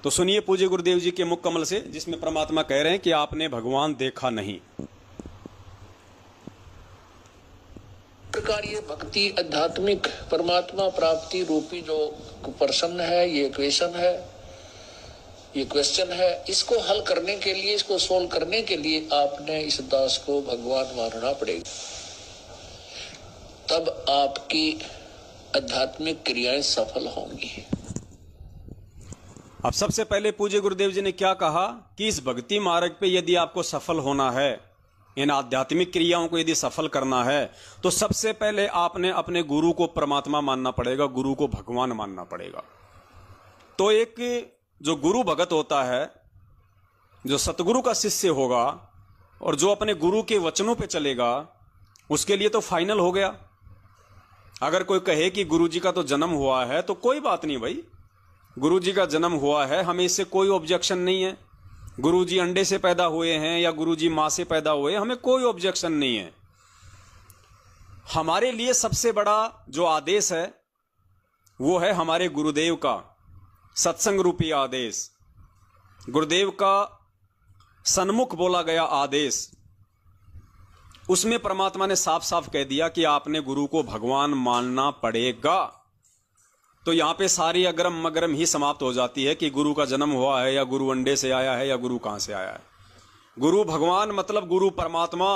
तो सुनिए पूज्य गुरुदेव जी के मुख कमल से, जिसमें परमात्मा कह रहे हैं कि आपने भगवान देखा नहीं। प्रकार ये भक्ति आध्यात्मिक परमात्मा प्राप्ति रूपी जो प्रश्न है, ये क्वेश्चन है, इसको हल करने के लिए, इसको सोल्व करने के लिए आपने इस दास को भगवान मानना पड़ेगा। तब आपकी आध्यात्मिक क्रियाएं सफल होंगी। अब सबसे पहले पूज्य गुरुदेव जी ने क्या कहा कि इस भक्ति मार्ग पे यदि आपको सफल होना है, इन आध्यात्मिक क्रियाओं को यदि सफल करना है, तो सबसे पहले आपने अपने गुरु को परमात्मा मानना पड़ेगा, गुरु को भगवान मानना पड़ेगा। तो एक जो गुरु भगत होता है, जो सतगुरु का शिष्य होगा और जो अपने गुरु के वचनों पे चलेगा, उसके लिए तो फाइनल हो गया। अगर कोई कहे कि गुरु जी का तो जन्म हुआ है, तो कोई बात नहीं भाई, गुरु जी का जन्म हुआ है, हमें इससे कोई ऑब्जेक्शन नहीं है। गुरु जी अंडे से पैदा हुए हैं या गुरु जी मां से पैदा हुए, हमें कोई ऑब्जेक्शन नहीं है। हमारे लिए सबसे बड़ा जो आदेश है वो है हमारे गुरुदेव का सत्संग रूपी आदेश, गुरुदेव का सन्मुख बोला गया आदेश। उसमें परमात्मा ने साफ साफ कह दिया कि आपने गुरु को भगवान मानना पड़ेगा। तो यहां पे सारी अगरम मगरम ही समाप्त हो जाती है कि गुरु का जन्म हुआ है या गुरु अंडे से आया है या गुरु कहां से आया है। गुरु भगवान मतलब गुरु परमात्मा,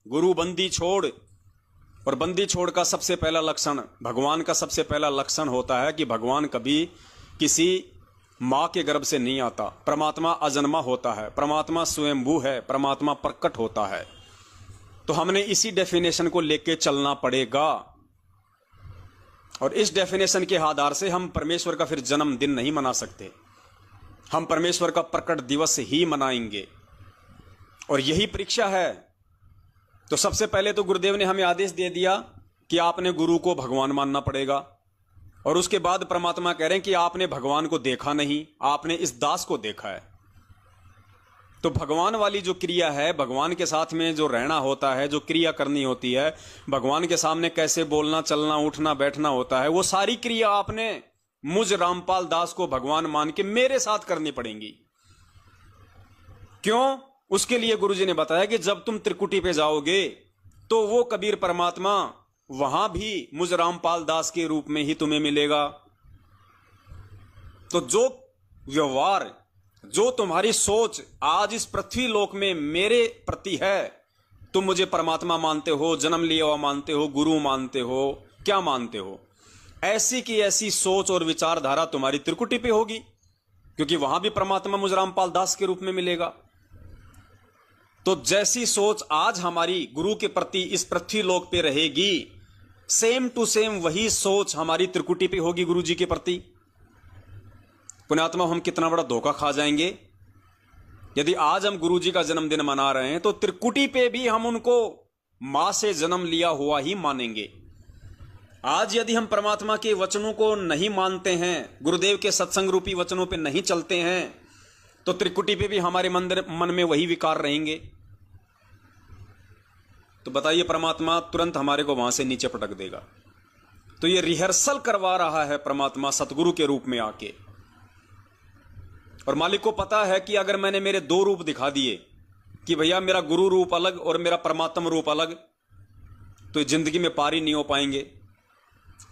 गुरु बंदी छोड़। और बंदी छोड़ का सबसे पहला लक्षण, भगवान का सबसे पहला लक्षण होता है कि भगवान कभी किसी मां के गर्भ से नहीं आता। परमात्मा अजन्मा होता है, परमात्मा स्वयंभू है, परमात्मा प्रकट होता है। तो हमने इसी डेफिनेशन को लेके चलना पड़ेगा। और इस डेफिनेशन के आधार से हम परमेश्वर का फिर जन्मदिन नहीं मना सकते, हम परमेश्वर का प्रकट दिवस ही मनाएंगे। और यही परीक्षा है। तो सबसे पहले तो गुरुदेव ने हमें आदेश दे दिया कि आपने गुरु को भगवान मानना पड़ेगा। और उसके बाद परमात्मा कह रहे हैं कि आपने भगवान को देखा नहीं, आपने इस दास को देखा है। तो भगवान वाली जो क्रिया है, भगवान के साथ में जो रहना होता है, जो क्रिया करनी होती है, भगवान के सामने कैसे बोलना, चलना, उठना, बैठना होता है, वो सारी क्रिया आपने मुझ रामपाल दास को भगवान मान के मेरे साथ करनी पड़ेंगी। क्यों? उसके लिए गुरुजी ने बताया कि जब तुम त्रिकुटी पे जाओगे तो वो कबीर परमात्मा वहां भी मुझ रामपाल दास के रूप में ही तुम्हें मिलेगा। तो जो व्यवहार, जो तुम्हारी सोच आज इस पृथ्वी लोक में मेरे प्रति है, तुम मुझे परमात्मा मानते हो, जन्म लिया हुआ मानते हो, गुरु मानते हो, क्या मानते हो, ऐसी की ऐसी सोच और विचारधारा तुम्हारी त्रिकुटी पे होगी, क्योंकि वहां भी परमात्मा मुझ रामपाल दास के रूप में मिलेगा। तो जैसी सोच आज हमारी गुरु के प्रति इस पृथ्वी लोक पे रहेगी, सेम टू सेम वही सोच हमारी त्रिकुटी पे होगी गुरु जी के प्रति। पुण्यात्मा, हम कितना बड़ा धोखा खा जाएंगे यदि आज हम गुरु जी का जन्मदिन मना रहे हैं तो त्रिकुटी पे भी हम उनको मां से जन्म लिया हुआ ही मानेंगे। आज यदि हम परमात्मा के वचनों को नहीं मानते हैं, गुरुदेव के सत्संग रूपी वचनों पे नहीं चलते हैं, तो त्रिकुटी पे भी हमारे मन में वही विकार रहेंगे। तो बताइए, परमात्मा तुरंत हमारे को वहां से नीचे पटक देगा। तो ये रिहर्सल करवा रहा है परमात्मा सतगुरु के रूप में आके। और मालिक को पता है कि अगर मैंने मेरे दो रूप दिखा दिए कि भैया मेरा गुरु रूप अलग और मेरा परमात्मा रूप अलग, तो जिंदगी में पार ही नहीं हो पाएंगे।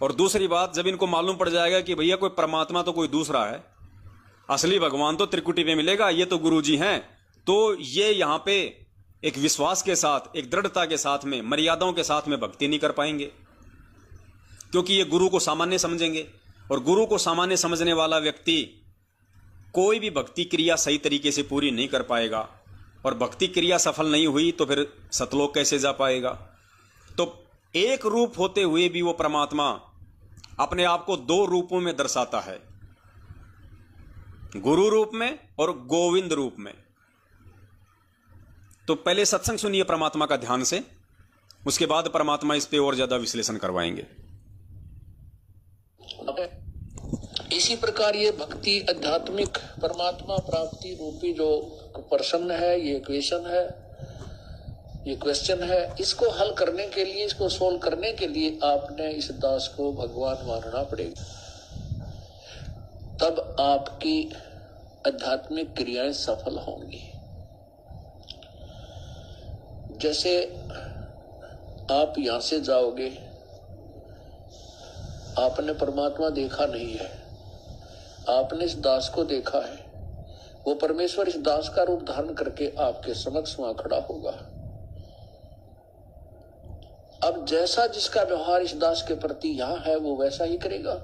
और दूसरी बात, जब इनको मालूम पड़ जाएगा कि भैया कोई परमात्मा तो कोई दूसरा है, असली भगवान तो त्रिकुटी पे मिलेगा, ये तो गुरु जी हैं, तो ये यहां पे एक विश्वास के साथ, एक दृढ़ता के साथ में, मर्यादाओं के साथ में भक्ति नहीं कर पाएंगे, क्योंकि ये गुरु को सामान्य समझेंगे। और गुरु को सामान्य समझने वाला व्यक्ति कोई भी भक्ति क्रिया सही तरीके से पूरी नहीं कर पाएगा। और भक्ति क्रिया सफल नहीं हुई तो फिर सतलोक कैसे जा पाएगा। तो एक रूप होते हुए भी वो परमात्मा अपने आप को दो रूपों में दर्शाता है, गुरु रूप में और गोविंद रूप में। तो पहले सत्संग सुनिए परमात्मा का ध्यान से, उसके बाद परमात्मा इस पे और ज्यादा विश्लेषण करवाएंगे। इसी प्रकार ये भक्ति आध्यात्मिक परमात्मा प्राप्ति रूपी जो प्रश्न है, ये क्वेश्चन है, इसको हल करने के लिए, इसको सोल्व करने के लिए आपने इस दास को भगवान मानना पड़ेगा। तब आपकी आध्यात्मिक क्रियाएं सफल होंगी। जैसे आप यहां से जाओगे, आपने परमात्मा देखा नहीं है, आपने इस दास को देखा है, वो परमेश्वर इस दास का रूप धारण करके आपके समक्ष वहां खड़ा होगा। अब जैसा जिसका व्यवहार इस दास के प्रति यहां है वो वैसा ही करेगा।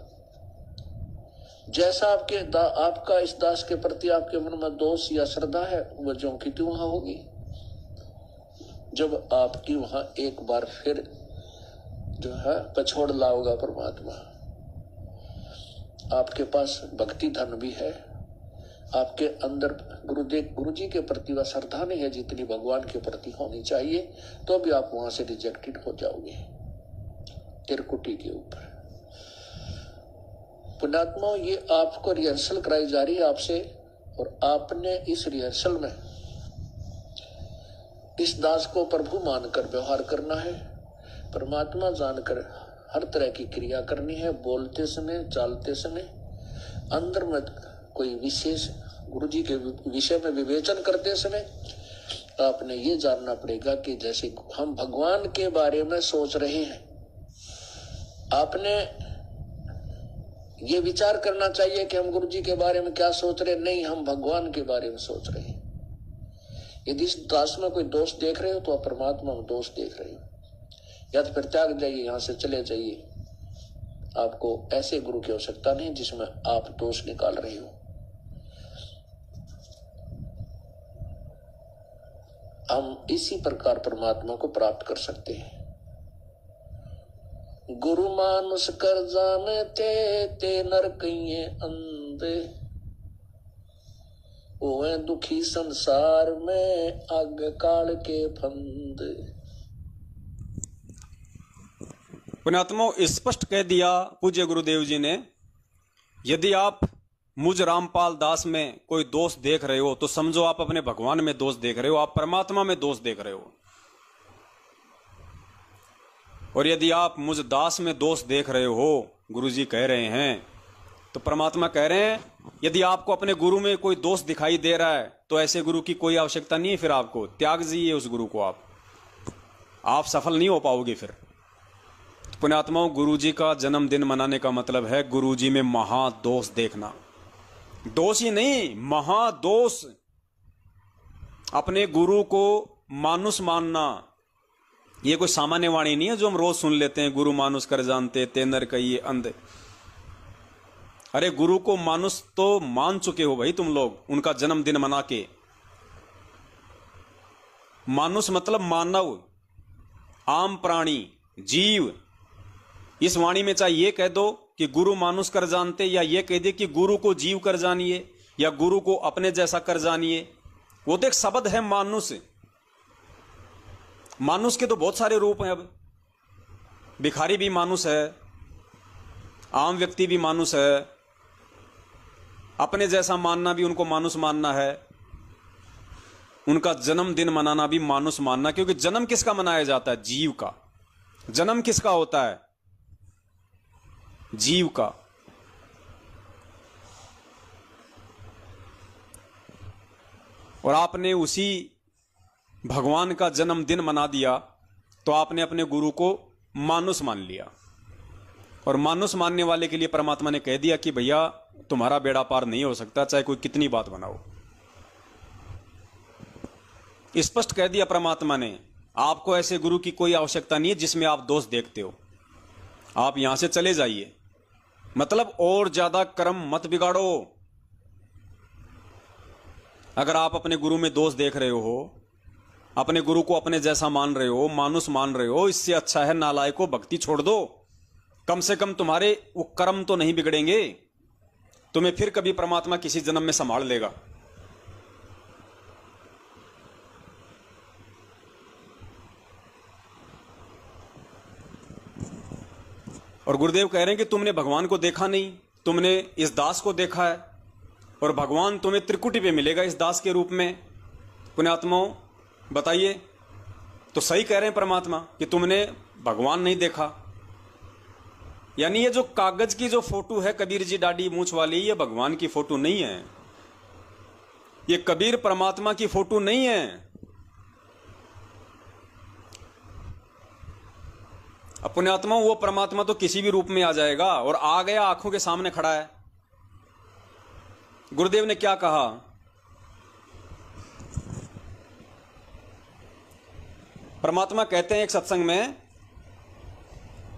जैसा आपका इस दास के प्रति आपके मन में दोष या श्रद्धा है वो ज्यों की त्यों वहां होगी। जब आपकी वहां एक बार फिर जो है पछोड़ लाओगा परमात्मा, आपके पास भक्ति धन भी है, आपके अंदर गुरु जी के प्रति वह श्रद्धा नहीं है जितनी भगवान के प्रति होनी चाहिए, तो भी आप वहां से रिजेक्टेड हो जाओगे त्रिकुटी के ऊपर। पुण्यात्मा, ये आपको रिहर्सल कराई जा रही है आपसे, और आपने इस रिहर्सल में इस दास को प्रभु मानकर व्यवहार करना है, परमात्मा जानकर हर तरह की क्रिया करनी है। बोलते समय, चालते समय, अंदर में कोई विशेष गुरु जी के विषय में विवेचन करते समय आपने ये जानना पड़ेगा कि जैसे हम भगवान के बारे में सोच रहे हैं, आपने ये विचार करना चाहिए कि हम गुरु जी के बारे में क्या सोच रहे हैं। नहीं, हम भगवान के बारे में सोच रहे हैं। यदि इस दास में कोई दोष देख रहे हो तो आप परमात्मा में दोष देख रहे हो, या तो फिर त्याग जाइए, यहां से चले जाइए। आपको ऐसे गुरु की आवश्यकता नहीं जिसमें आप दोष निकाल रहे हो। हम इसी प्रकार परमात्मा को प्राप्त कर सकते हैं। गुरु मानुष कर जानते ते नर कहिए अंधे, ओए दुखी संसार में आग काल के फंदे। पुण्यात्मा, स्पष्ट कह दिया पूज्य गुरुदेव जी ने, यदि आप मुझ रामपाल दास में कोई दोष देख रहे हो तो समझो आप अपने भगवान में दोष देख रहे हो, आप परमात्मा में दोष देख रहे हो। और यदि आप मुझ दास में दोष देख रहे हो, गुरुजी कह रहे हैं, तो परमात्मा कह रहे हैं यदि आपको अपने गुरु में कोई दोष दिखाई दे रहा है तो ऐसे गुरु की कोई आवश्यकता नहीं है, फिर आपको त्याग दीजिए उस गुरु को। आप सफल नहीं हो पाओगे फिर। तो पुण्यात्माओं, गुरुजी का जन्मदिन मनाने का मतलब है गुरुजी में महादोष देखना। दोष ही नहीं, महादोष। अपने गुरु को मानुष मानना ये कोई सामान्य वाणी नहीं है जो हम रोज सुन लेते हैं, गुरु मानुष कर जानते ते नर कहिए अंधे। अरे गुरु को मानुष तो मान चुके हो भाई तुम लोग, उनका जन्मदिन मना के। मानुष मतलब मानव, आम प्राणी, जीव। इस वाणी में चाहे ये कह दो कि गुरु मानुष कर जानते, या ये कह दे कि गुरु को जीव कर जानिए, या गुरु को अपने जैसा कर जानिए। वो तो एक शब्द है मानुष। मानुष के तो बहुत सारे रूप हैं। अब भिखारी भी मानुष है, आम व्यक्ति भी मानुष है, अपने जैसा मानना भी उनको मानुष मानना है, उनका जन्मदिन मनाना भी मानुष मानना। क्योंकि जन्म किसका मनाया जाता है? जीव का। जन्म किसका होता है? जीव का। और आपने उसी भगवान का जन्मदिन मना दिया तो आपने अपने गुरु को मानुष मान लिया। और मानुष मानने वाले के लिए परमात्मा ने कह दिया कि भैया तुम्हारा बेड़ा पार नहीं हो सकता, चाहे कोई कितनी बात बनाओ। स्पष्ट कह दिया परमात्मा ने, आपको ऐसे गुरु की कोई आवश्यकता नहीं है जिसमें आप दोष देखते हो। आप यहां से चले जाइए। मतलब और ज्यादा कर्म मत बिगाड़ो। अगर आप अपने गुरु में दोष देख रहे हो, अपने गुरु को अपने जैसा मान रहे हो, मानुष मान रहे हो, इससे अच्छा है नालायको भक्ति छोड़ दो। कम से कम तुम्हारे वो कर्म तो नहीं बिगड़ेंगे, तुम्हें फिर कभी परमात्मा किसी जन्म में संभाल लेगा। और गुरुदेव कह रहे हैं कि तुमने भगवान को देखा नहीं, तुमने इस दास को देखा है, और भगवान तुम्हें त्रिकुटी पे मिलेगा इस दास के रूप में। पुण्यात्माओं बताइए, तो सही कह रहे हैं परमात्मा कि तुमने भगवान नहीं देखा। यानी ये जो कागज की जो फोटो है कबीर जी दाढ़ी मूछ वाली, ये भगवान की फोटो नहीं है। ये कबीर परमात्मा की फोटो नहीं है। अपने आत्मा, वो परमात्मा तो किसी भी रूप में आ जाएगा, और आ गया, आंखों के सामने खड़ा है। गुरुदेव ने क्या कहा? परमात्मा कहते हैं एक सत्संग में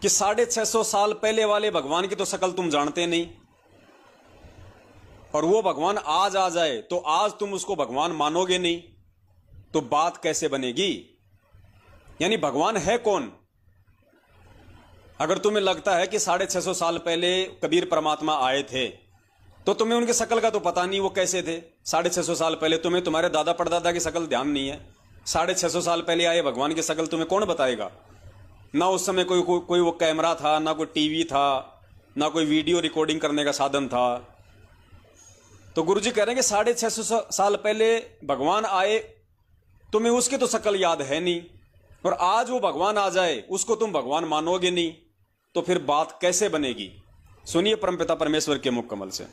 कि 650 साल पहले वाले भगवान की तो शकल तुम जानते नहीं, और वो भगवान आज आ जाए तो आज तुम उसको भगवान मानोगे नहीं, तो बात कैसे बनेगी? यानी भगवान है कौन? अगर तुम्हें लगता है कि 650 साल पहले कबीर परमात्मा आए थे, तो तुम्हें उनकी शकल का तो पता नहीं वो कैसे थे। 650 साल पहले तुम्हें तुम्हारे दादा परदादा की शकल ध्यान नहीं है। 650 साल पहले आए भगवान की शकल तुम्हें कौन बताएगा? ना उस समय कोई वो कैमरा था, ना कोई टीवी था, ना कोई वीडियो रिकॉर्डिंग करने का साधन था। तो गुरुजी कह रहे हैं कि 650 साल पहले भगवान आए, तुम्हें उसकी तो शकल याद है नहीं, और आज वो भगवान आ जाए उसको तुम भगवान मानोगे नहीं, तो फिर बात कैसे बनेगी? सुनिए परमपिता परमेश्वर के मुख कमल से।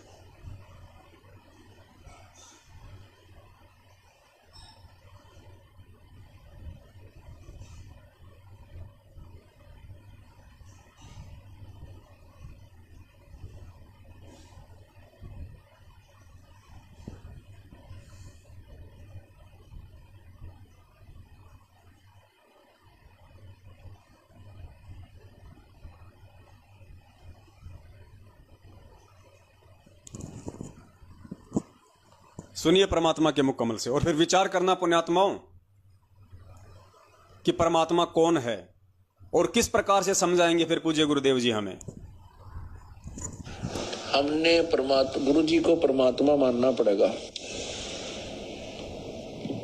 सुनिए परमात्मा के मुख कमल से, और फिर विचार करना पुण्यात्माओं कि परमात्मा कौन है और किस प्रकार से समझाएंगे फिर पूज्य गुरुदेव जी हमें। हमने गुरु जी को परमात्मा मानना पड़ेगा।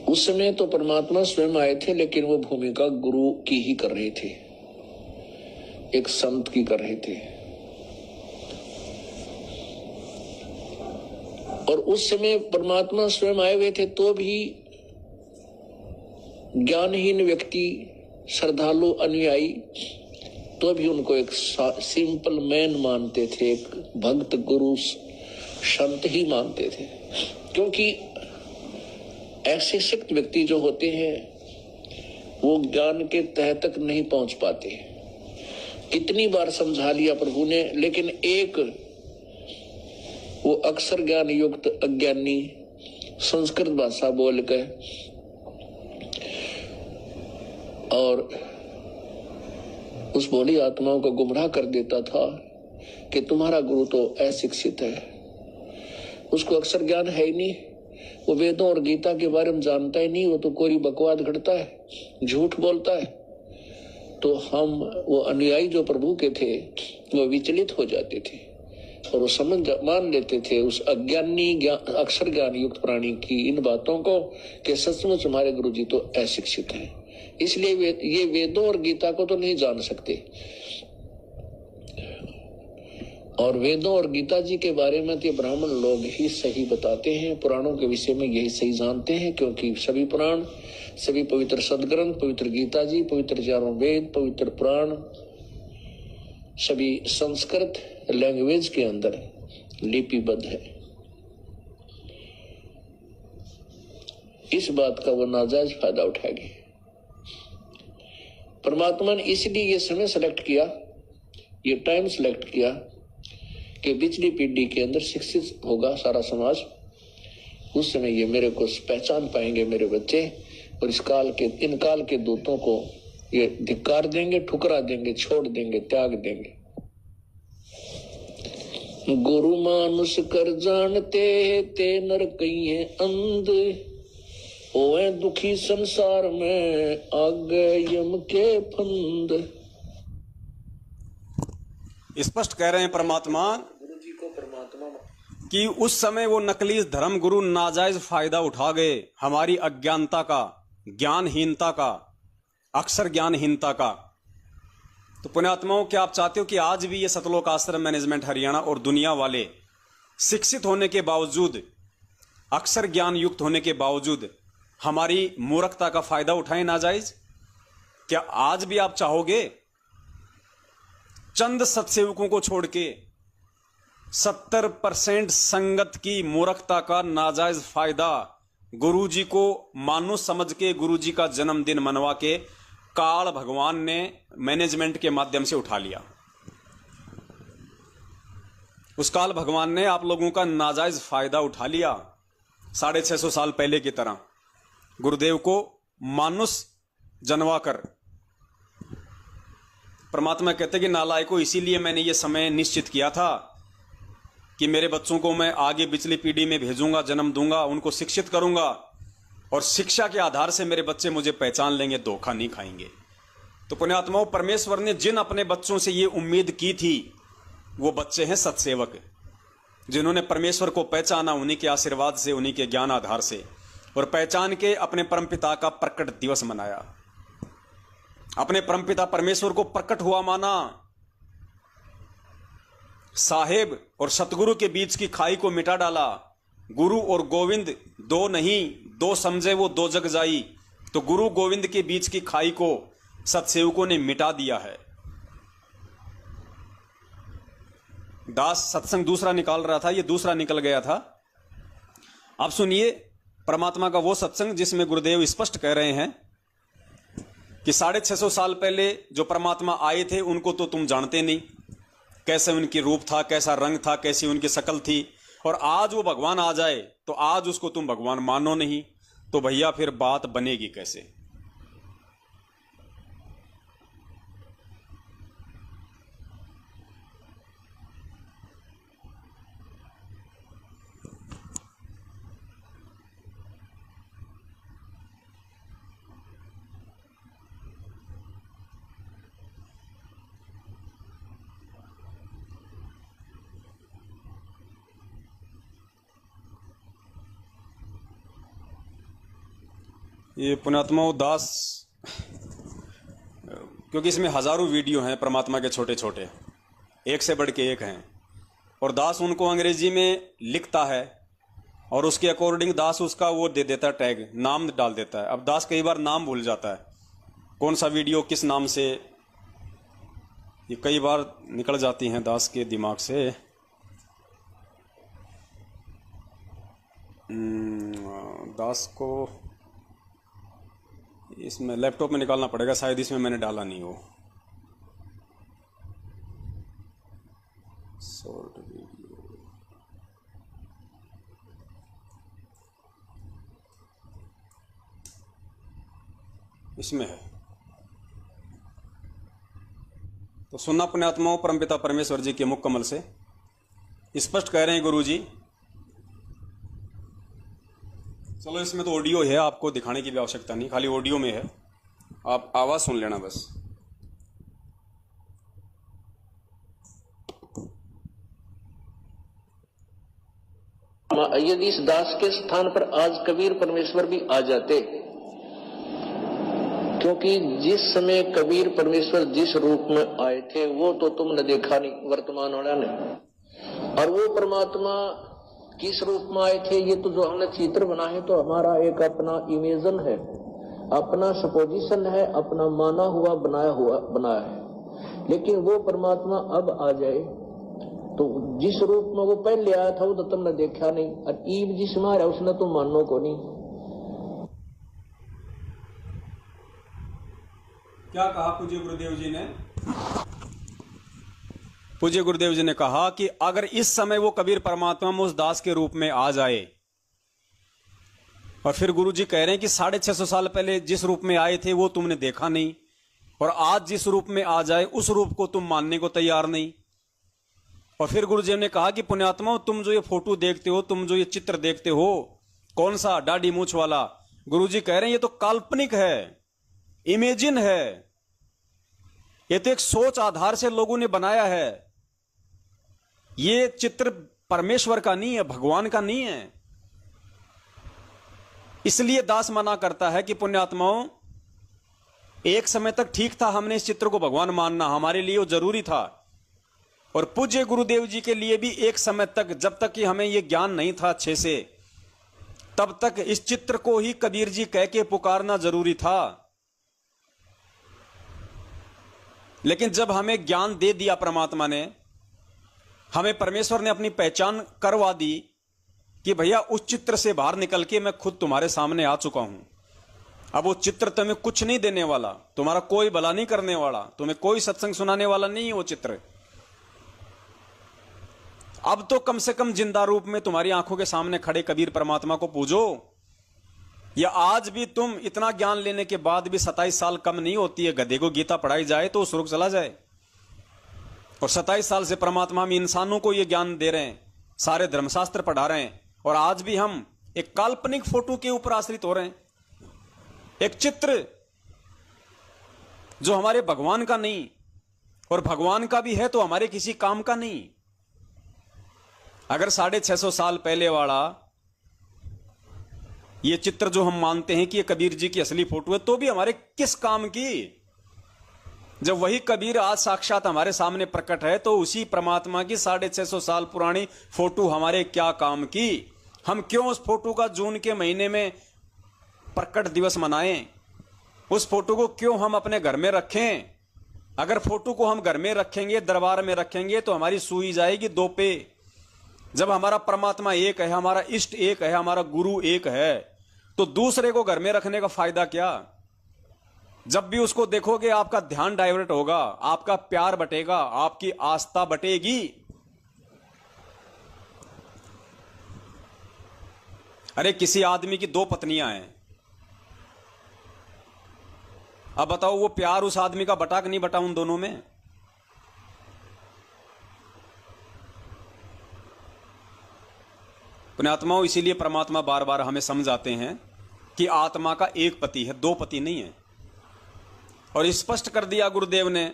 उस समय तो परमात्मा स्वयं आए थे, लेकिन वो भूमिका गुरु की ही कर रहे थे, एक संत की कर रहे थे। और उस समय परमात्मा स्वयं आए हुए थे, तो भी ज्ञानहीन व्यक्ति, श्रद्धालु, अनुयायी, तो भी उनको एक सिंपल मैन मानते थे, एक भक्त गुरु संत ही मानते थे। क्योंकि ऐसे शक्त व्यक्ति जो होते हैं वो ज्ञान के तह तक नहीं पहुंच पाते। कितनी बार समझा लिया प्रभु ने, लेकिन एक वो अक्षर ज्ञान युक्त अज्ञानी संस्कृत भाषा बोलकर और उस भोली आत्माओं को गुमराह कर देता था कि तुम्हारा गुरु तो अशिक्षित है, उसको अक्षर ज्ञान है ही नहीं, वो वेदों और गीता के बारे में जानता ही नहीं, वो तो कोई बकवाद घड़ता है, झूठ बोलता है। तो हम वो अनुयायी जो प्रभु के थे वो विचलित हो जाते थे और वो मान लेते थे उस अज्ञानी अक्षर ज्ञान युक्त प्राणी की इन बातों को कि सचमुच हमारे गुरु जी तो अशिक्षित हैं, इसलिए ये वेदों और गीता को तो नहीं जान सकते। और वेदों और गीता जी के बारे में तो ब्राह्मण लोग ही सही बताते हैं, पुराणों के विषय में यही सही जानते हैं, क्योंकि सभी पुराण, सभी पवित्र सदग्रंथ, पवित्र गीता जी, पवित्र चारों वेद, पवित्र पुराण सभी संस्कृत लैंग्वेज के अंदर लिपिबद्ध है। इस बात का वो नाजायज फायदा उठाएंगे। परमात्मा ने इसलिए ये समय सेलेक्ट किया, ये टाइम सेलेक्ट किया कि पिछली पीढ़ी के अंदर शिक्षित होगा सारा समाज। उस समय ये मेरे को पहचान पाएंगे मेरे बच्चे, और इन काल के दूतों को ये धिक्कार देंगे, ठुकरा देंगे, छोड़ देंगे, त्याग देंगे। गुरु मानुष कर जानते ते नर कहिए अंध, ओए दुखी संसार में आगे यम के फंद। स्पष्ट कह रहे हैं परमात्मा गुरु जी को परमात्मा कि उस समय वो नकली धर्म गुरु नाजायज फायदा उठा गए हमारी अज्ञानता का, ज्ञानहीनता का, अक्षर ज्ञानहीनता का। तो पुण्यात्माओं, क्या आप चाहते हो कि आज भी ये सतलोक आश्रम मैनेजमेंट हरियाणा और दुनिया वाले शिक्षित होने के बावजूद, अक्षर ज्ञान युक्त होने के बावजूद हमारी मूर्खता का फायदा उठाएं नाजायज? क्या आज भी आप चाहोगे चंद सत्सेवकों को छोड़ के 70% संगत की मूर्खता का नाजायज फायदा गुरुजी को मानुष समझ के गुरुजी का जन्मदिन मनवा के काल भगवान ने मैनेजमेंट के माध्यम से उठा लिया। उस काल भगवान ने आप लोगों का नाजायज फायदा उठा लिया। 650 साल पहले की तरह गुरुदेव को मानुष जनवा कर परमात्मा कहते कि नालायकों, इसीलिए मैंने ये समय निश्चित किया था कि मेरे बच्चों को मैं आगे पिछली पीढ़ी में भेजूंगा, जन्म दूंगा, उनको शिक्षित करूंगा और शिक्षा के आधार से मेरे बच्चे मुझे पहचान लेंगे, धोखा नहीं खाएंगे। तो पुण्यात्माओं, परमेश्वर ने जिन अपने बच्चों से ये उम्मीद की थी वो बच्चे हैं सत्सेवक, जिन्होंने परमेश्वर को पहचाना उन्हीं के आशीर्वाद से, उन्हीं के ज्ञान आधार से, और पहचान के अपने परमपिता का प्रकट दिवस मनाया। अपने परमपिता परमेश्वर को प्रकट हुआ माना। साहेब और सतगुरु के बीच की खाई को मिटा डाला। गुरु और गोविंद दो नहीं, दो समझे वो दो जग जाई। तो गुरु गोविंद के बीच की खाई को सतसेवकों ने मिटा दिया है। दास सत्संग दूसरा निकाल रहा था, ये दूसरा निकल गया था। अब सुनिए परमात्मा का वो सत्संग जिसमें गुरुदेव स्पष्ट कह रहे हैं कि 650 साल पहले जो परमात्मा आए थे उनको तो तुम जानते नहीं, कैसे उनकी रूप था, कैसा रंग था, कैसी उनकी शक्ल थी, और आज वो भगवान आ जाए तो आज उसको तुम भगवान मानो नहीं, तो भैया फिर बात बनेगी कैसे। ये पुण्यात्माओं दास, क्योंकि इसमें हजारों वीडियो हैं परमात्मा के छोटे छोटे, एक से बढ़ के एक हैं, और दास उनको अंग्रेजी में लिखता है और उसके अकॉर्डिंग दास उसका वो दे देता है, टैग, नाम डाल देता है। अब दास कई बार नाम भूल जाता है, कौन सा वीडियो किस नाम से, ये कई बार निकल जाती हैं दास के दिमाग से। दास को इसमें लैपटॉप में निकालना पड़ेगा, शायद इसमें मैंने डाला नहीं हो। शॉर्ट वीडियो इसमें है, तो सुनना पुण्यात्माओं। परमपिता परमेश्वर जी के मुख कमल से स्पष्ट कह रहे हैं गुरु जी। चलो इसमें तो ऑडियो है, आपको दिखाने की भी आवश्यकता नहीं, खाली ऑडियो में है, आप आवाज सुन लेना बस। यदि इस दास के स्थान पर आज कबीर परमेश्वर भी आ जाते, क्योंकि जिस समय कबीर परमेश्वर जिस रूप में आए थे वो तो तुमने देखा नहीं, वर्तमान वाला ने, और वो परमात्मा किस रूप में आए थे ये तो जो हमने चित्र बना है तो हमारा एक अपना इमेजन है, अपना सपोजिशन है, अपना माना हुआ बनाया है। लेकिन वो परमात्मा अब आ जाए तो जिस रूप में वो पहले आया था वो तो तुमने देखा नहीं, और ईब जिसमें आ रहा उसने तो मानो को नहीं। क्या कहा पूज्य गुरुदेव जी ने? पूज्य गुरुदेव जी ने कहा कि अगर इस समय वो कबीर परमात्मा में उस दास के रूप में आ जाए, और फिर गुरु जी कह रहे हैं कि 650 साल पहले जिस रूप में आए थे वो तुमने देखा नहीं, और आज जिस रूप में आ जाए उस रूप को तुम मानने को तैयार नहीं। और फिर गुरु जी ने कहा कि पुण्यात्मा, तुम जो ये फोटो देखते हो, तुम जो ये चित्र देखते हो, कौन सा दाढ़ी मूछ वाला, गुरु जी कह रहे हैं ये तो काल्पनिक है, इमेजिन है, ये तो एक सोच आधार से लोगों ने बनाया है, ये चित्र परमेश्वर का नहीं है, भगवान का नहीं है। इसलिए दास मना करता है कि पुण्यात्माओं, एक समय तक ठीक था, हमने इस चित्र को भगवान मानना हमारे लिए वो जरूरी था, और पूज्य गुरुदेव जी के लिए भी एक समय तक, जब तक कि हमें ये ज्ञान नहीं था अच्छे से, तब तक इस चित्र को ही कबीर जी कह के पुकारना जरूरी था। लेकिन जब हमें ज्ञान दे दिया परमात्मा ने, हमें परमेश्वर ने अपनी पहचान करवा दी, कि भैया उस चित्र से बाहर निकल के मैं खुद तुम्हारे सामने आ चुका हूं। अब वो चित्र तुम्हें कुछ नहीं देने वाला, तुम्हारा कोई भला नहीं करने वाला, तुम्हें कोई सत्संग सुनाने वाला नहीं है वो चित्र। अब तो कम से कम जिंदा रूप में तुम्हारी आंखों के सामने खड़े कबीर परमात्मा को पूजो। या आज भी तुम इतना ज्ञान लेने के बाद भी 27 साल कम नहीं होती है, गधे को गीता पढ़ाई जाए तो सुर्ग चला जाए। और 27 साल से परमात्मा हम इंसानों को यह ज्ञान दे रहे हैं, सारे धर्मशास्त्र पढ़ा रहे हैं, और आज भी हम एक काल्पनिक फोटो के ऊपर आश्रित हो रहे हैं। एक चित्र जो हमारे भगवान का नहीं, और भगवान का भी है तो हमारे किसी काम का नहीं। अगर 650 साल पहले वाला ये चित्र जो हम मानते हैं कि ये कबीर जी की असली फोटो है, तो भी हमारे किस काम की? जब वही कबीर आज साक्षात हमारे सामने प्रकट है, तो उसी परमात्मा की 650 साल पुरानी फोटो हमारे क्या काम की? हम क्यों उस फोटो का जून के महीने में प्रकट दिवस मनाएं? उस फोटो को क्यों हम अपने घर में रखें? अगर फोटो को हम घर में रखेंगे, दरबार में रखेंगे, तो हमारी सुई जाएगी दो पे। जब हमारा परमात्मा एक है, हमारा इष्ट एक है, हमारा गुरु एक है, तो दूसरे को घर में रखने का फायदा क्या? जब भी उसको देखोगे आपका ध्यान डाइवर्ट होगा, आपका प्यार बटेगा, आपकी आस्था बटेगी। अरे किसी आदमी की 2 पत्नियां हैं, अब बताओ वो प्यार उस आदमी का बटा कि नहीं बटा उन दोनों में? पुण्यात्माओं, इसीलिए परमात्मा बार बार हमें समझाते हैं कि आत्मा का एक पति है, 2 पति नहीं है। और स्पष्ट कर दिया गुरुदेव ने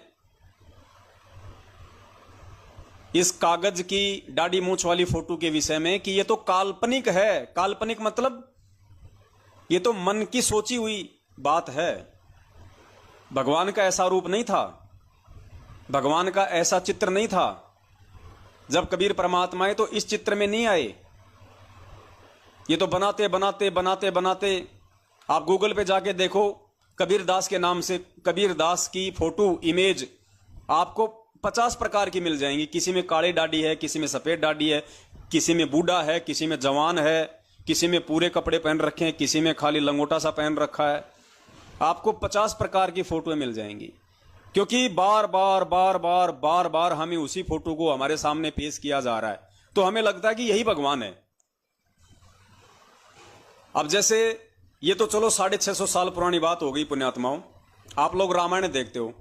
इस कागज की दाढ़ी मूंछ वाली फोटो के विषय में कि ये तो काल्पनिक है। काल्पनिक मतलब ये तो मन की सोची हुई बात है। भगवान का ऐसा रूप नहीं था, भगवान का ऐसा चित्र नहीं था। जब कबीर परमात्मा आए तो इस चित्र में नहीं आए। ये तो बनाते बनाते बनाते बनाते आप गूगल पे जाके देखो, कबीर दास के नाम से कबीर दास की फोटो इमेज आपको 50 प्रकार की मिल जाएंगी। किसी में काली दाढ़ी है, किसी में सफेद दाढ़ी है, किसी में बूढ़ा है, किसी में जवान है, किसी में पूरे कपड़े पहन रखे हैं, किसी में खाली लंगोटा सा पहन रखा है। आपको 50 प्रकार की फोटो मिल जाएंगी, क्योंकि बार बार बार बार बार बार हमें उसी फोटो को हमारे सामने पेश किया जा रहा है, तो हमें लगता है कि यही भगवान है। अब जैसे ये तो चलो 650 साल पुरानी बात हो गई पुण्यात्माओं। आप लोग रामायण देखते हो,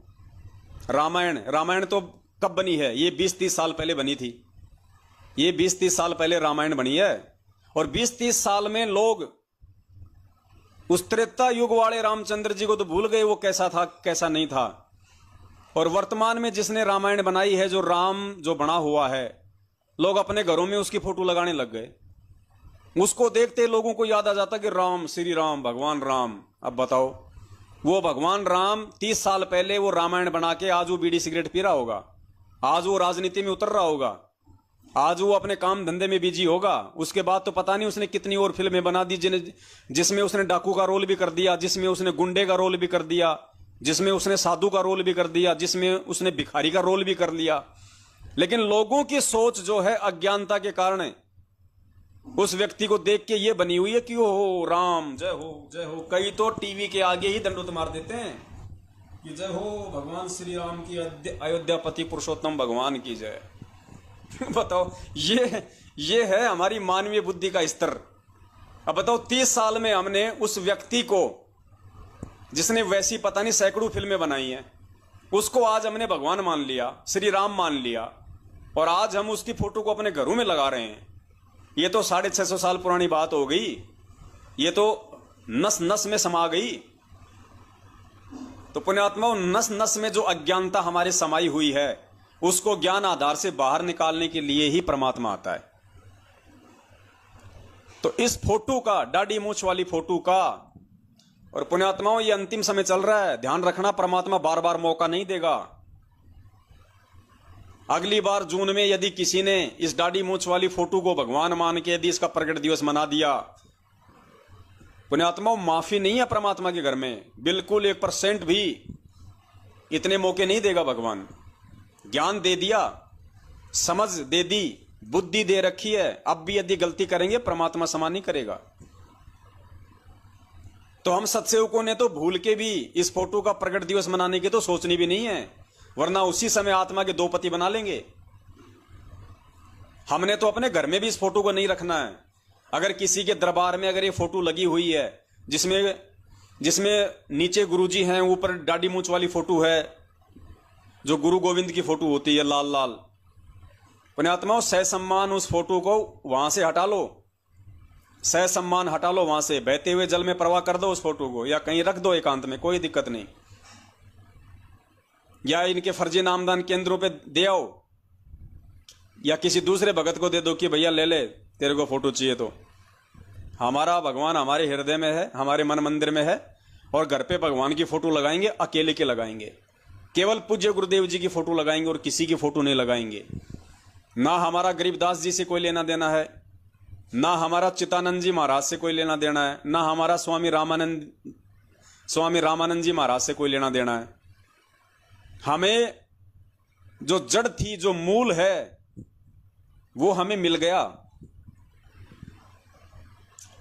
रामायण तो कब बनी है? ये 20-30 साल पहले बनी थी। ये 20-30 साल पहले रामायण बनी है, और 20-30 साल में लोग उस त्रेता युग वाले रामचंद्र जी को तो भूल गए, वो कैसा था कैसा नहीं था। और वर्तमान में जिसने रामायण बनाई है, जो राम जो बना हुआ है, लोग अपने घरों में उसकी फोटो लगाने लग गए। उसको देखते लोगों को याद आ जाता कि राम, श्री राम, भगवान राम। अब बताओ, वो भगवान राम 30 साल पहले वो रामायण बना के आज वो बीड़ी सिगरेट पी रहा होगा, आज वो राजनीति में उतर रहा होगा, आज वो अपने काम धंधे में बिजी होगा। उसके बाद तो पता नहीं उसने कितनी और फिल्में बना दी, जिसमें उसने डाकू का रोल भी कर दिया, जिसमें उसने गुंडे का रोल भी कर दिया, जिसमें उसने साधु का रोल भी कर दिया, जिसमें उसने भिखारी का रोल भी कर लिया। लेकिन लोगों की सोच जो है अज्ञानता के कारण उस व्यक्ति को देख के ये बनी हुई है कि हो राम जय हो जय हो। कई तो टीवी के आगे ही दंडोत मार देते हैं कि जय हो भगवान श्री राम की, अयोध्यापति पुरुषोत्तम भगवान की जय। बताओ, ये है हमारी मानवीय बुद्धि का स्तर। अब बताओ, 30 साल में हमने उस व्यक्ति को, जिसने वैसी पता नहीं सैकड़ों फिल्में बनाई हैं, उसको आज हमने भगवान मान लिया, श्री राम मान लिया, और आज हम उसकी फोटो को अपने घरों में लगा रहे हैं। ये तो 650 साल पुरानी बात हो गई, ये तो नस नस में समा गई। तो पुण्यात्माओं, नस नस में जो अज्ञानता हमारे समाई हुई है, उसको ज्ञान आधार से बाहर निकालने के लिए ही परमात्मा आता है। तो इस फोटो का, दाढ़ी मूंछ वाली फोटो का, और पुण्यात्माओं ये अंतिम समय चल रहा है, ध्यान रखना, परमात्मा बार बार मौका नहीं देगा। अगली बार जून में यदि किसी ने इस दाढ़ी मूंछ वाली फोटो को भगवान मान के यदि इसका प्रकट दिवस मना दिया, पुण्यात्माओं माफी नहीं है परमात्मा के घर में, बिल्कुल 1% भी इतने मौके नहीं देगा भगवान। ज्ञान दे दिया, समझ दे दी, बुद्धि दे रखी है, अब भी यदि गलती करेंगे परमात्मा क्षमा नहीं करेगा। तो हम सत्सेवकों ने तो भूल के भी इस फोटो का प्रकट दिवस मनाने की तो सोचनी भी नहीं है, वरना उसी समय आत्मा के 2 पति बना लेंगे। हमने तो अपने घर में भी इस फोटो को नहीं रखना है। अगर किसी के दरबार में अगर ये फोटो लगी हुई है जिसमें नीचे गुरुजी हैं, ऊपर दाढ़ी मूंछ वाली फोटो है, जो गुरु गोविंद की फोटो होती है लाल लाल, पुण्यात्माओं सह सम्मान उस फोटो को वहां से हटा लो, सह सम्मान हटा लो वहां से, बहते हुए जल में प्रवाह कर दो उस फोटो को, या कहीं रख दो एकांत में, कोई दिक्कत नहीं, या इनके फर्जी नामदान केंद्रों पे दे आओ, या किसी दूसरे भगत को दे दो कि भैया ले ले तेरे को फोटो चाहिए तो। हमारा भगवान हमारे हृदय में है, हमारे मन मंदिर में है, और घर पे भगवान की फोटो लगाएंगे, अकेले के लगाएंगे, केवल पूज्य गुरुदेव जी की फोटो लगाएंगे और किसी की फोटो नहीं लगाएंगे। ना हमारा गरीबदास जी से कोई लेना देना है, ना हमारा चितानंद जी महाराज से कोई लेना देना है, ना हमारा स्वामी रामानंद जी महाराज से कोई लेना देना है। हमें जो जड़ थी, जो मूल है, वो हमें मिल गया,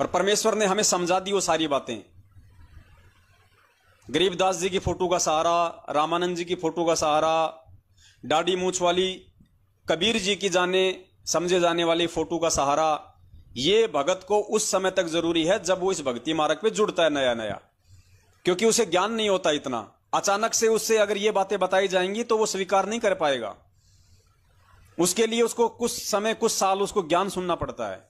और परमेश्वर ने हमें समझा दी वो सारी बातें। गरीबदास जी की फोटो का सहारा, रामानंद जी की फोटो का सहारा, दाढ़ी मूंछ वाली कबीर जी की जाने समझे जाने वाली फोटो का सहारा, ये भगत को उस समय तक जरूरी है जब वो इस भक्ति मार्ग पे जुड़ता है नया नया, क्योंकि उसे ज्ञान नहीं होता इतना। अचानक से उससे अगर ये बातें बताई जाएंगी तो वो स्वीकार नहीं कर पाएगा। उसके लिए उसको कुछ समय, कुछ साल उसको ज्ञान सुनना पड़ता है।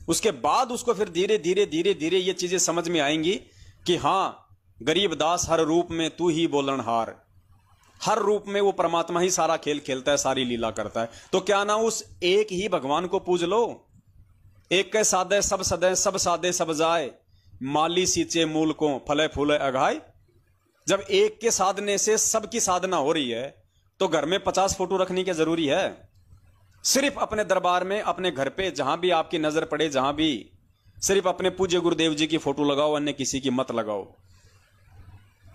उसके बाद उसको फिर धीरे धीरे धीरे धीरे ये चीजें समझ में आएंगी कि हाँ, गरीबदास हर रूप में तू ही बोलनहार, हर रूप में वो परमात्मा ही सारा खेल खेलता है, सारी लीला करता है। तो क्या ना उस एक ही भगवान को पूज लो। एक के साधे सब सदे, सब साधे सब जाए, माली सींचे मूल को, फले फूले अघाए। जब एक के साधने से सबकी साधना हो रही है तो घर में 50 फोटो रखने की जरूरी है? सिर्फ अपने दरबार में, अपने घर पे, जहां भी आपकी नजर पड़े, जहां भी, सिर्फ अपने पूज्य गुरुदेव जी की फोटो लगाओ, अन्य किसी की मत लगाओ।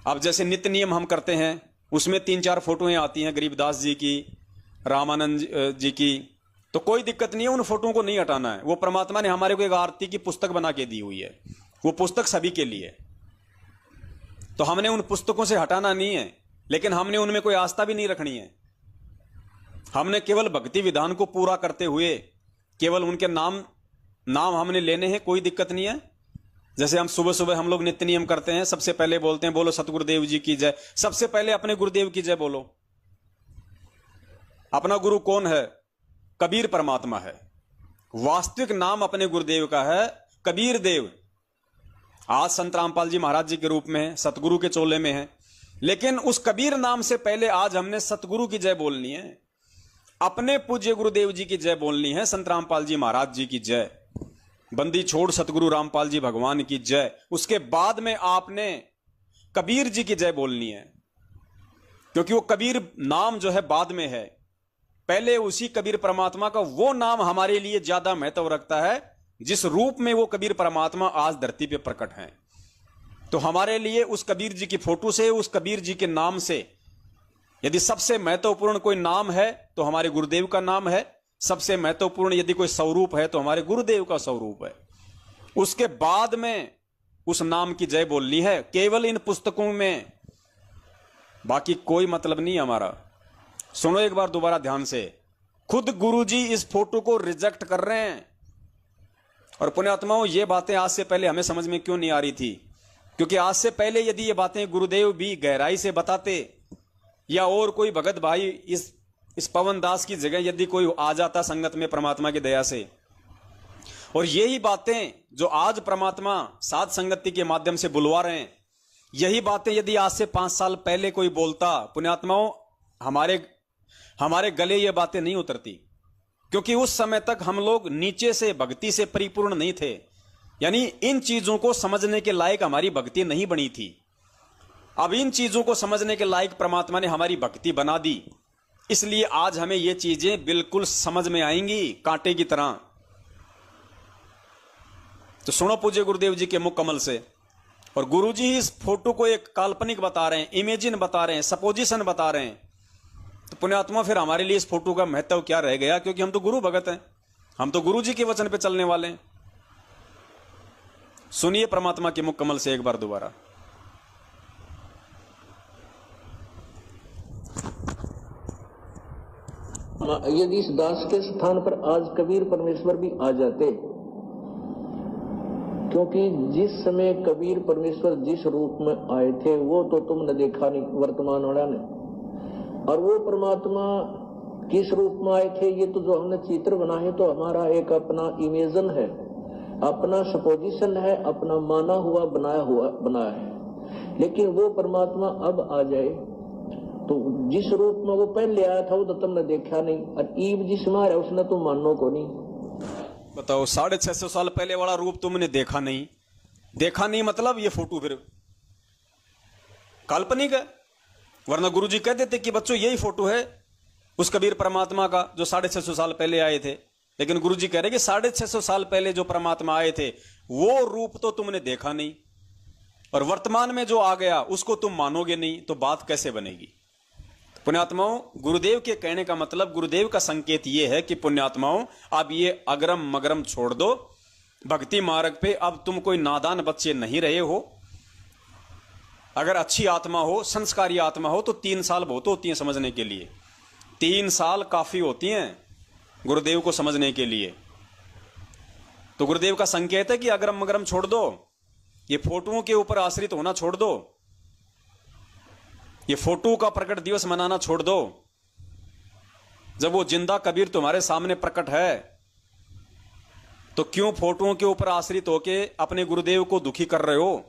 अब जैसे नित्य नियम हम करते हैं, उसमें 3-4 फोटोएं आती हैं गरीबदास जी की, रामानंद जी की, तो कोई दिक्कत नहीं है, उन फोटों को नहीं हटाना है। वो परमात्मा ने हमारे को एक आरती की पुस्तक बना के दी हुई है, वो पुस्तक सभी के लिए, तो हमने उन पुस्तकों से हटाना नहीं है, लेकिन हमने उनमें कोई आस्था भी नहीं रखनी है। हमने केवल भक्ति विधान को पूरा करते हुए केवल उनके नाम हमने लेने हैं, कोई दिक्कत नहीं है। जैसे हम सुबह सुबह हम लोग नित्य नियम करते हैं, सबसे पहले बोलते हैं बोलो सतगुरुदेव जी की जय। सबसे पहले अपने गुरुदेव की जय बोलो। अपना गुरु कौन है? कबीर परमात्मा है। वास्तविक नाम अपने गुरुदेव का है कबीर देव। आज संत रामपाल जी महाराज जी के रूप में है, सतगुरु के चोले में है, लेकिन उस कबीर नाम से पहले आज हमने सतगुरु की जय बोलनी है, अपने पूज्य गुरुदेव जी की जय बोलनी है, संत रामपाल जी महाराज जी की जय, बंदी छोड़ सतगुरु रामपाल जी भगवान की जय। उसके बाद में आपने कबीर जी की जय बोलनी है, क्योंकि वो कबीर नाम जो है बाद में है, पहले उसी कबीर परमात्मा का वो नाम हमारे लिए ज्यादा महत्व रखता है, जिस रूप में वो कबीर परमात्मा आज धरती पे प्रकट हैं। तो हमारे लिए उस कबीर जी की फोटो से, उस कबीर जी के नाम से, यदि सबसे महत्वपूर्ण कोई नाम है तो हमारे गुरुदेव का नाम है। सबसे महत्वपूर्ण यदि कोई स्वरूप है तो हमारे गुरुदेव का स्वरूप है। उसके बाद में उस नाम की जय बोलनी है, केवल इन पुस्तकों में, बाकी कोई मतलब नहीं हमारा। सुनो एक बार दोबारा ध्यान से, खुद गुरुजी इस फोटो को रिजेक्ट कर रहे हैं। और पुण्यात्माओं, ये बातें आज से पहले हमें समझ में क्यों नहीं आ रही थी? क्योंकि आज से पहले यदि ये बातें गुरुदेव भी गहराई से बताते, या और कोई भगत भाई इस पवन दास की जगह यदि कोई आ जाता संगत में परमात्मा की दया से, और यही बातें जो आज परमात्मा साध संगति के माध्यम से बुलवा रहे हैं, यही बातें यदि आज से 5 साल पहले कोई बोलता, पुण्यात्माओं, हमारे गले ये बातें नहीं उतरती। क्योंकि उस समय तक हम लोग नीचे से भक्ति से परिपूर्ण नहीं थे, यानी इन चीजों को समझने के लायक हमारी भक्ति नहीं बनी थी। अब इन चीजों को समझने के लायक परमात्मा ने हमारी भक्ति बना दी, इसलिए आज हमें ये चीजें बिल्कुल समझ में आएंगी कांटे की तरह। तो सुनो पूज्य गुरुदेव जी के मुख कमल से। और गुरुजी इस फोटो को एक काल्पनिक बता रहे हैं, इमेजिन बता रहे हैं, सपोजिशन बता रहे हैं। तो पुण्यात्मा, फिर हमारे लिए इस फोटो का महत्व क्या रह गया? क्योंकि हम तो गुरु भगत हैं, हम तो गुरु जी के वचन पे चलने वाले हैं। सुनिए परमात्मा के मुख कमल से एक बार दोबारा। यदि इस दास के स्थान पर आज कबीर परमेश्वर भी आ जाते, क्योंकि जिस समय कबीर परमेश्वर जिस रूप में आए थे वो तो तुमने देखा नहीं वर्तमान वाला ने, और वो परमात्मा किस रूप में आए थे ये तो जो हमने चित्र बना है तो हमारा एक अपना इमेजन है, अपना सपोजिशन है, अपना माना हुआ बना है। लेकिन वो परमात्मा अब आ जाए तो जिस रूप में वो पहले आया था वो तो तुमने देखा नहीं, और ईब जिसमें है उसने तो मानो को नहीं। बताओ 650 साल पहले वाला रूप तुमने देखा नहीं। देखा नहीं मतलब ये फोटो फिर काल्पनिक है, वरना गुरुजी कह देते कि बच्चों यही फोटो है उस कबीर परमात्मा का जो 650 साल पहले आए थे। लेकिन गुरुजी कह रहे कि 650 साल पहले जो परमात्मा आए थे वो रूप तो तुमने देखा नहीं, और वर्तमान में जो आ गया उसको तुम मानोगे नहीं, तो बात कैसे बनेगी। पुण्यात्माओं, गुरुदेव के कहने का मतलब, गुरुदेव का संकेत यह है कि पुण्यात्माओं अब ये अगरम मगरम छोड़ दो, भक्ति मार्ग पे अब तुम कोई नादान बच्चे नहीं रहे हो। अगर अच्छी आत्मा हो, संस्कारी आत्मा हो तो 3 साल बहुत होती हैं समझने के लिए, 3 साल काफी होती हैं गुरुदेव को समझने के लिए। तो गुरुदेव का संकेत है कि अगरम मगरम छोड़ दो, ये फोटोओं के ऊपर आश्रित होना छोड़ दो, ये फोटो का प्रकट दिवस मनाना छोड़ दो। जब वो जिंदा कबीर तुम्हारे सामने प्रकट है तो क्यों फोटोओं के ऊपर आश्रित होके अपने गुरुदेव को दुखी कर रहे हो।